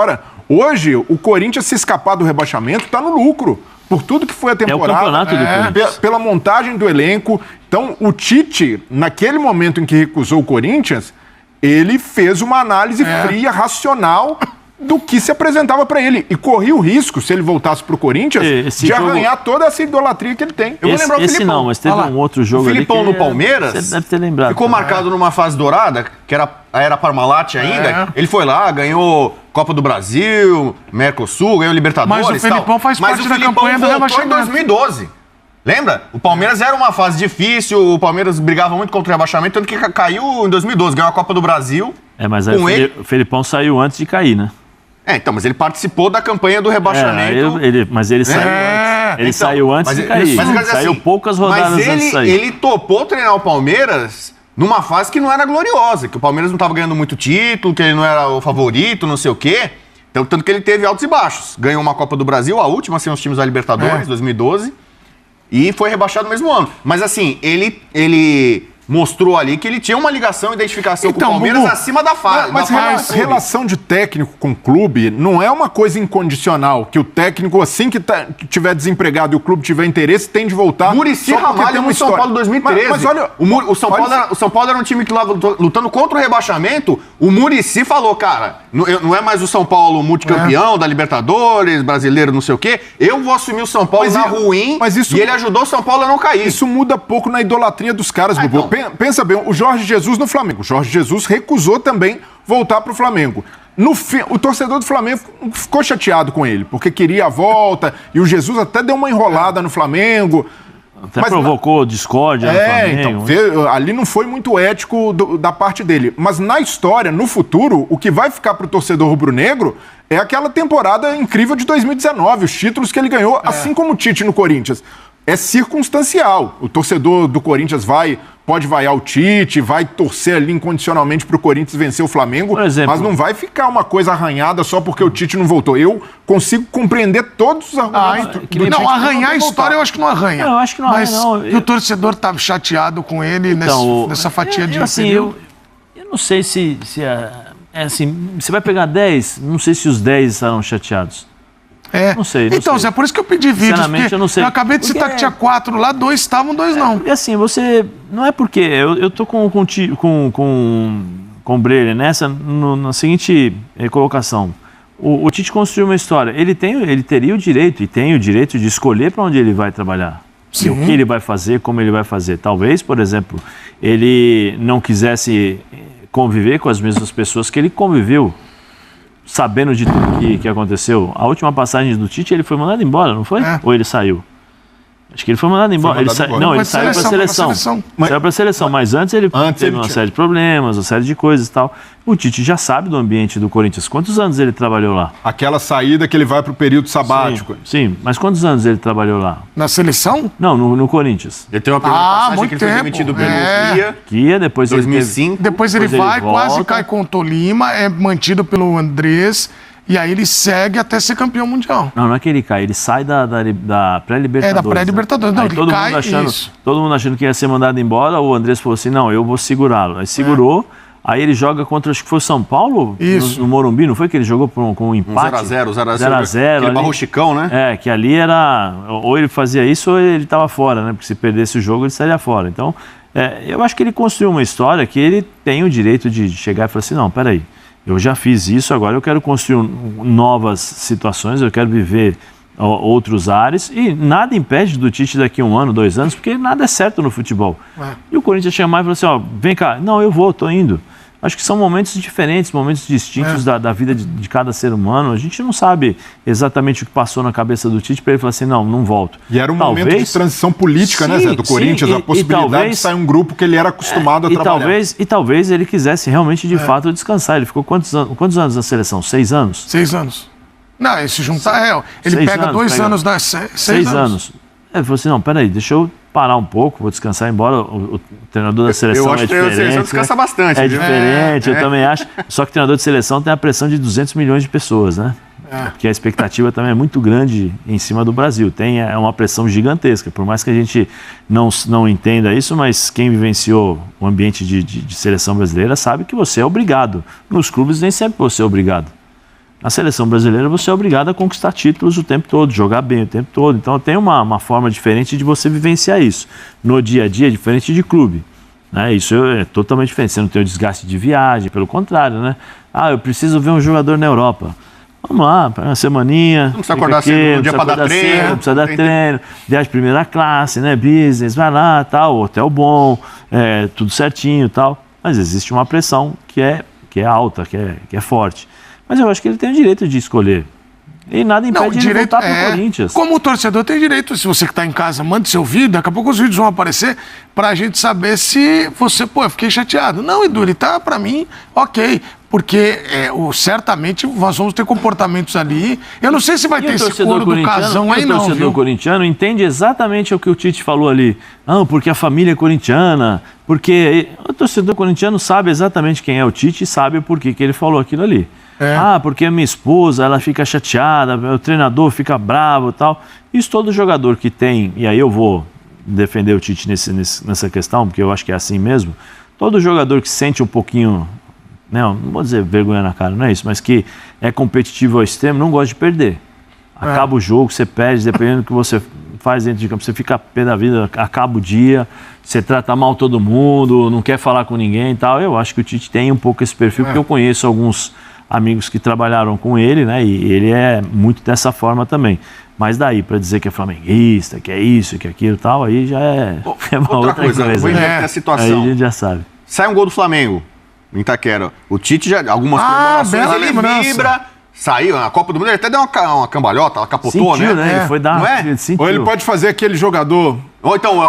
Ora, hoje, o Corinthians, se escapar do rebaixamento, está no lucro. Por tudo que foi a temporada. É o campeonato do Corinthians. Pela montagem do elenco. Então, o Tite, naquele momento em que recusou o Corinthians, ele fez uma análise fria, racional, do que se apresentava para ele. E corria o risco, se ele voltasse para o Corinthians, de arranhar toda essa idolatria que ele tem. Eu vou lembrar o Filipão. Não, mas teve um outro jogo ali. O Filipão no Palmeiras, você deve ter lembrado. Ficou marcado numa fase dourada, que era a era Parmalat ainda. Ele foi lá, ganhou Copa do Brasil, Mercosul, ganhou Libertadores. Mas o Filipão faz parte da campanha do rebaixamento. Em 2012. Lembra? O Palmeiras era uma fase difícil, o Palmeiras brigava muito contra o rebaixamento, tanto que caiu em 2012, ganhou a Copa do Brasil. Mas aí o Felipão saiu antes de cair, né? Então, mas ele participou da campanha do rebaixamento. Mas ele saiu antes. Ele saiu antes de cair. Mas saiu poucas rodadas antes de sair. Ele topou treinar o Palmeiras numa fase que não era gloriosa, que o Palmeiras não estava ganhando muito título, que ele não era o favorito, não sei o quê. Então, tanto que ele teve altos e baixos. Ganhou uma Copa do Brasil, a última, sem os times da Libertadores, 2012. E foi rebaixado no mesmo ano. Mas assim, ele mostrou ali que ele tinha uma ligação, identificação com o Palmeiras acima da fase. Mas relação de técnico com o clube não é uma coisa incondicional, que o técnico, assim que tiver desempregado e o clube tiver interesse, tem de voltar. Muricy Ramalho no São Paulo 2013. Mas olha, o São Paulo era um time que estava lutando contra o rebaixamento. O Muricy falou, cara, não é mais o São Paulo multicampeão da Libertadores, brasileiro, não sei o quê. Eu vou assumir o São Paulo na ruim e ele ajudou o São Paulo a não cair. Isso muda pouco na idolatria dos caras, Bubu. Pensa bem, o Jorge Jesus no Flamengo. O Jorge Jesus recusou também voltar para o Flamengo. No fim, o torcedor do Flamengo ficou chateado com ele, porque queria a volta, e o Jesus até deu uma enrolada no Flamengo. Até provocou discórdia no Flamengo. Então, ali não foi muito ético da parte dele. Mas na história, no futuro, o que vai ficar para o torcedor rubro-negro é aquela temporada incrível de 2019, os títulos que ele ganhou, assim como o Tite no Corinthians. É circunstancial. O torcedor do Corinthians pode vaiar o Tite, vai torcer ali incondicionalmente para o Corinthians vencer o Flamengo, mas não vai ficar uma coisa arranhada só porque o Tite não voltou. Eu consigo compreender todos os argumentos. Não, arranhar a história eu acho que não arranha. Não, eu acho que não arranha, não. Mas o torcedor tá chateado com ele nessa fatia de eu não sei se assim, você vai pegar 10, não sei se os 10 estarão chateados. Não sei. Então, Zé, por isso que eu pedi vídeos. Sinceramente, eu não sei. Eu acabei de citar que tinha 4 lá, 2 estavam, 2 não. E assim, você... Não é porque... Eu tô com o Breyer nessa, na seguinte colocação. O Tite construiu uma história. Ele teria o direito, e tem o direito de escolher para onde ele vai trabalhar. Sim. E o que ele vai fazer, como ele vai fazer. Talvez, por exemplo, ele não quisesse conviver com as mesmas pessoas que ele conviveu, sabendo de tudo que aconteceu. A última passagem do Tite, ele foi mandado embora, não foi? Ou ele saiu? Acho que ele foi mandado embora. Ele saiu para a seleção. Saiu para a seleção, mas antes ele teve uma série de problemas, uma série de coisas e tal. O Tite já sabe do ambiente do Corinthians. Quantos anos ele trabalhou lá? Aquela saída que ele vai para o período sabático. Sim, mas quantos anos ele trabalhou lá? Na seleção? Não, no Corinthians. Ele tem uma primeira passagem que ele foi demitido pelo Kia, depois 2005. Depois ele vai, quase cai com o Tolima, é mantido pelo Andrés. E aí ele segue até ser campeão mundial. Não é que ele cai, ele sai da pré-libertadores. Da pré-libertadores. Não, ele cai todo mundo achando que ia ser mandado embora, o Andrés falou assim, não, eu vou segurá-lo. Aí segurou, aí ele joga contra, acho que foi o São Paulo, no Morumbi, não foi que ele jogou com um empate? 0x0. Aquele barro Chicão, né? Que ali era, ou ele fazia isso ou ele estava fora, né? Porque se perdesse o jogo ele estaria fora. Então, eu acho que ele construiu uma história que ele tem o direito de chegar e falar assim, não, peraí. Eu já fiz isso, agora eu quero construir novas situações, eu quero viver outros ares e nada impede do Tite daqui 1 ano, 2 anos, porque nada é certo no futebol. E o Corinthians chamar e falou assim, vem cá, não, eu vou, tô indo. Acho que são momentos diferentes, momentos distintos da vida de cada ser humano. A gente não sabe exatamente o que passou na cabeça do Tite para ele falar assim, não volto. E era um momento de transição política, né, Zé, do Corinthians, a possibilidade de sair um grupo que ele era acostumado a trabalhar. E talvez ele quisesse realmente, de fato, descansar. Ele ficou quantos anos na seleção? 6 anos? 6 anos. Não, se juntar, ele pega 2 anos, 6 anos. Ele falou assim, não, peraí, deixa eu parar um pouco, vou descansar, embora o treinador da seleção é diferente. Eu acho que o treinador da seleção descansa bastante. É diferente, eu também acho. Só que o treinador de seleção tem a pressão de 200 milhões de pessoas, né? Porque a expectativa também é muito grande em cima do Brasil. É uma pressão gigantesca, por mais que a gente não entenda isso, mas quem vivenciou o ambiente de seleção brasileira sabe que você é obrigado. Nos clubes nem sempre você é obrigado. Na seleção brasileira você é obrigado a conquistar títulos o tempo todo, jogar bem o tempo todo. Então tem uma forma diferente de você vivenciar isso. No dia a dia, diferente de clube. Né? Isso é totalmente diferente. Você não tem o desgaste de viagem, pelo contrário, né? Eu preciso ver um jogador na Europa. Vamos lá, uma semaninha. Não precisa acordar cedo no dia para dar treino. Não precisa dar treino. Viagem primeira classe, né? Business, vai lá, tal, hotel bom, tudo certinho e tal. Mas existe uma pressão que é alta, que é forte. Mas eu acho que ele tem o direito de escolher. E nada impede ele voltar pro Corinthians. Como o torcedor tem direito, se você que está em casa, manda seu vídeo, daqui a pouco os vídeos vão aparecer pra gente saber se você, eu fiquei chateado. Não, Edu, ele tá, pra mim, ok. Porque certamente nós vamos ter comportamentos ali. Eu não sei se vai ter esse coro do casão aí, não. O torcedor corintiano entende exatamente o que o Tite falou ali. Não, porque a família é corintiana, porque o torcedor corintiano sabe exatamente quem é o Tite e sabe o porquê que ele falou aquilo ali. Porque a minha esposa, ela fica chateada, o treinador fica bravo e tal. Isso todo jogador que tem, e aí eu vou defender o Tite nessa questão, porque eu acho que é assim mesmo. Todo jogador que sente um pouquinho, não vou dizer vergonha na cara, não é isso, mas que é competitivo ao extremo, não gosta de perder. Acaba o jogo, você perde, dependendo do que você faz dentro de campo, você fica a pé da vida, acaba o dia, você trata mal todo mundo, não quer falar com ninguém e tal. Eu acho que o Tite tem um pouco esse perfil, porque eu conheço alguns amigos que trabalharam com ele, né? E ele é muito dessa forma também. Mas daí, para dizer que é flamenguista, que é isso, que é aquilo e tal, aí já é uma outra coisa. Vou inverter a situação. Aí a gente já sabe. Sai um gol do Flamengo, em Itaquera. O Tite já, algumas comemorações, ele vibra. Saiu, na Copa do Mundo, ele até deu uma cambalhota, ela capotou, sentiu, né? Ele foi dar não é? Ele sentiu. Ou ele pode fazer aquele jogador... Ou então...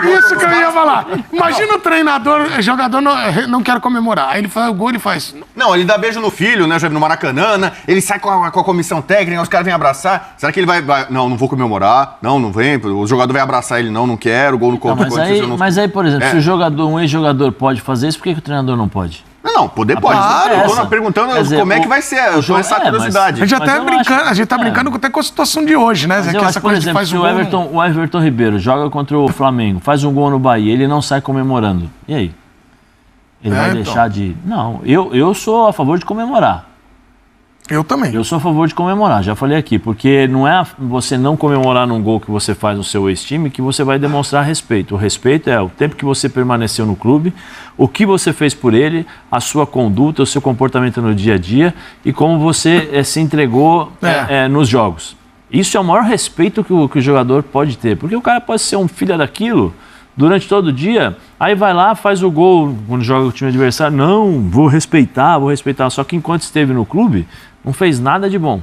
Isso que eu ia falar. Imagina o treinador, o jogador não quer comemorar. Aí ele faz o gol, ele faz... Não, ele dá beijo no filho, né? No Maracanã, né? Ele sai com a comissão técnica, os caras vêm abraçar. Será que ele vai... Não vou comemorar. Não vem. O jogador vai abraçar ele. Não quero. Gol no corpo. Mas aí, por exemplo, se um ex-jogador pode fazer isso, por que o treinador não pode? Não, poder pode. Eu tô perguntando como é que vai ser. Eu tô essa curiosidade. A gente tá brincando até com a situação de hoje, né? Mas eu acho, por exemplo, se o Everton Ribeiro joga contra o Flamengo, faz um gol no Bahia, ele não sai comemorando. E aí? Ele vai deixar de... Não, eu sou a favor de comemorar. Eu também. Eu sou a favor de comemorar, já falei aqui, porque não é você não comemorar num gol que você faz no seu ex-time que você vai demonstrar respeito. O respeito é o tempo que você permaneceu no clube, o que você fez por ele, a sua conduta, o seu comportamento no dia a dia e como você se entregou nos jogos. Isso é o maior respeito que o jogador pode ter, porque o cara pode ser um filho daquilo durante todo o dia, aí vai lá, faz o gol quando joga o time adversário, não, vou respeitar, só que enquanto esteve no clube, não fez nada de bom.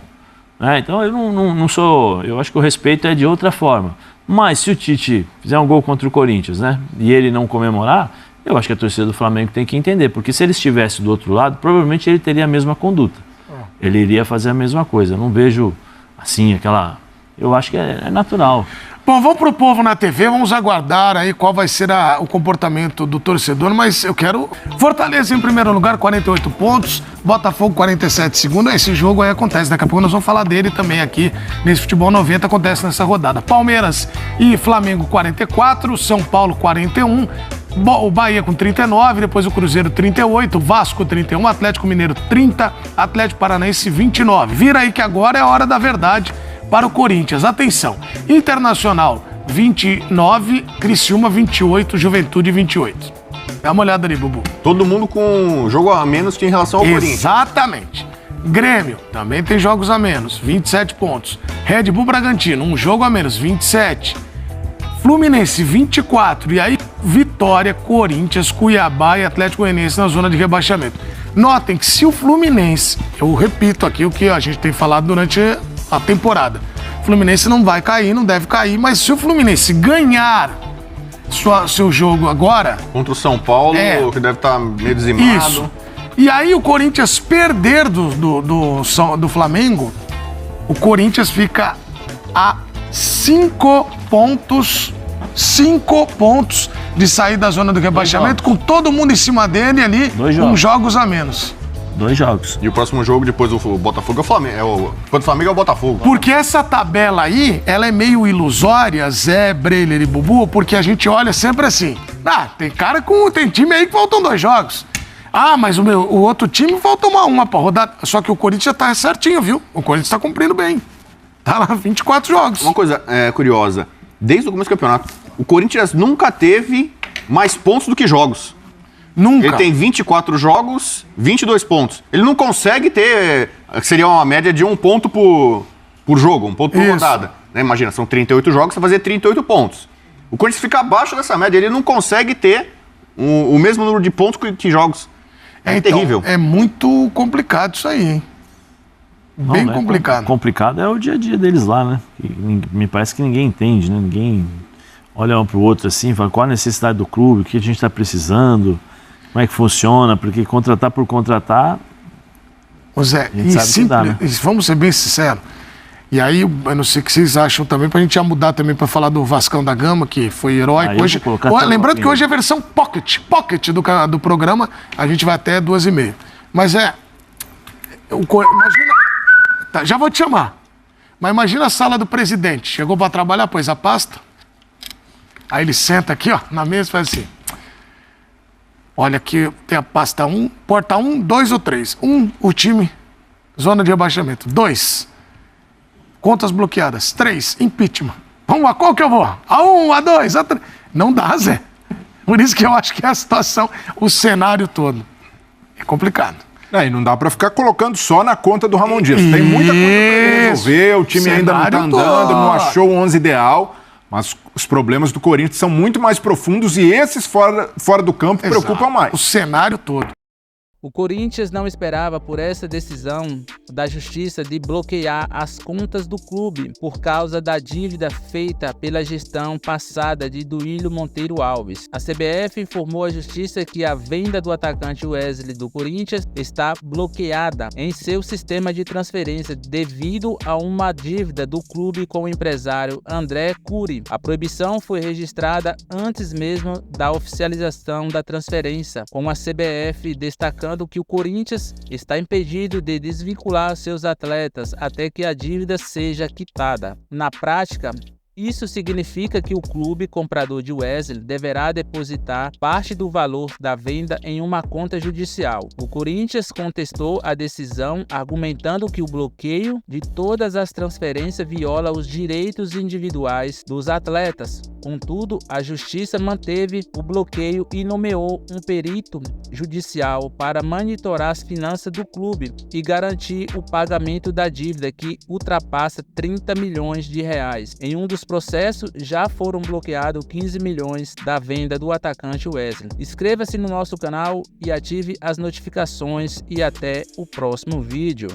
Então eu não sou, eu acho que o respeito é de outra forma. Mas se o Tite fizer um gol contra o Corinthians, né, e ele não comemorar, eu acho que a torcida do Flamengo tem que entender, porque se ele estivesse do outro lado, provavelmente ele teria a mesma conduta. Ele iria fazer a mesma coisa. Eu não vejo assim, eu acho que é natural. Bom, vamos pro povo na TV, vamos aguardar aí qual vai ser o comportamento do torcedor, mas eu quero Fortaleza em primeiro lugar, 48 pontos, Botafogo 47 segundo, esse jogo aí acontece, daqui a pouco nós vamos falar dele também aqui nesse Futebol 90, acontece nessa rodada. Palmeiras e Flamengo 44, São Paulo 41, o Bahia com 39, depois o Cruzeiro 38, Vasco 31, Atlético Mineiro 30, Atlético Paranaense 29. Vira aí que agora é a hora da verdade para o Corinthians. Atenção, Internacional 29, Criciúma 28, Juventude 28. Dá uma olhada ali, Bubu. Todo mundo com jogo a menos que em relação ao Corinthians. Exatamente. Grêmio também tem jogos a menos, 27 pontos. Red Bull Bragantino, um jogo a menos, 27. Fluminense 24. E aí, Vitória, Corinthians, Cuiabá e Atlético Goianiense na zona de rebaixamento. Notem que se o Fluminense, eu repito aqui o que a gente tem falado durante a temporada. O Fluminense não vai cair, não deve cair, mas se o Fluminense ganhar seu jogo agora... Contra o São Paulo, que deve estar meio dizimado. Isso. E aí o Corinthians perder do Flamengo, o Corinthians fica a 5 pontos de sair da zona do rebaixamento, com todo mundo em cima dele ali, com jogos a menos. 2 jogos. E o próximo jogo, depois do Botafogo, é o Flamengo. Depois do Flamengo é o Botafogo. Porque essa tabela aí, ela é meio ilusória, Zé, Breiler e Bubu, porque a gente olha sempre assim. Tem time aí que faltam 2 jogos. Ah, mas o outro time falta uma pra rodar. Só que o Corinthians tá certinho, viu? O Corinthians tá cumprindo bem. Tá lá 24 jogos. Uma coisa curiosa. Desde o começo do campeonato, o Corinthians nunca teve mais pontos do que jogos. Nunca. Ele tem 24 jogos, 22 pontos. Ele não consegue ter... Seria uma média de 1 ponto por jogo, 1 ponto por rodada. Né? Imagina, são 38 jogos, você fazer 38 pontos. O Corinthians fica abaixo dessa média. Ele não consegue ter o mesmo número de pontos que jogos. É então, terrível. É muito complicado isso aí, hein? Bem complicado. Complicado é o dia a dia deles lá, né? Me parece que ninguém entende, né? Ninguém olha um pro outro assim e fala qual a necessidade do clube, o que a gente está precisando, como é que funciona, porque contratar por contratar... Ô Zé, vamos ser bem sinceros. E aí, eu não sei o que vocês acham também, pra gente já mudar também pra falar do Vascão da Gama, que foi heróico. Hoje, lembrando que hoje é a versão pocket do programa, a gente vai até 2h30. Mas imagina... Tá, já vou te chamar. Mas imagina a sala do presidente. Chegou pra trabalhar, pôs a pasta. Aí ele senta aqui, ó, na mesa e faz assim. Olha aqui, tem a pasta 1, porta 1, 2 ou 3. 1, o time, zona de rebaixamento. 2, contas bloqueadas. 3, impeachment. Vamos a qual que eu vou? A 1, a 2, a 3. Não dá, Zé. Por isso que eu acho que é a situação, o cenário todo. É complicado. E não dá pra ficar colocando só na conta do Ramon Dias. Tem muita coisa pra resolver, o time ainda não tá andando, não achou o 11 ideal. Mas os problemas do Corinthians são muito mais profundos e esses fora do campo preocupam mais. O cenário todo. O Corinthians não esperava por essa decisão da Justiça de bloquear as contas do clube por causa da dívida feita pela gestão passada de Duílio Monteiro Alves. A CBF informou à Justiça que a venda do atacante Wesley do Corinthians está bloqueada em seu sistema de transferência devido a uma dívida do clube com o empresário André Cury. A proibição foi registrada antes mesmo da oficialização da transferência, com a CBF destacando que o Corinthians está impedido de desvincular seus atletas até que a dívida seja quitada. Na prática, isso significa que o clube comprador de Wesley deverá depositar parte do valor da venda em uma conta judicial. O Corinthians contestou a decisão, argumentando que o bloqueio de todas as transferências viola os direitos individuais dos atletas. Contudo, a Justiça manteve o bloqueio e nomeou um perito judicial para monitorar as finanças do clube e garantir o pagamento da dívida que ultrapassa 30 milhões de reais. Em um dos processos, já foram bloqueados 15 milhões da venda do atacante Wesley. Inscreva-se no nosso canal e ative as notificações e até o próximo vídeo.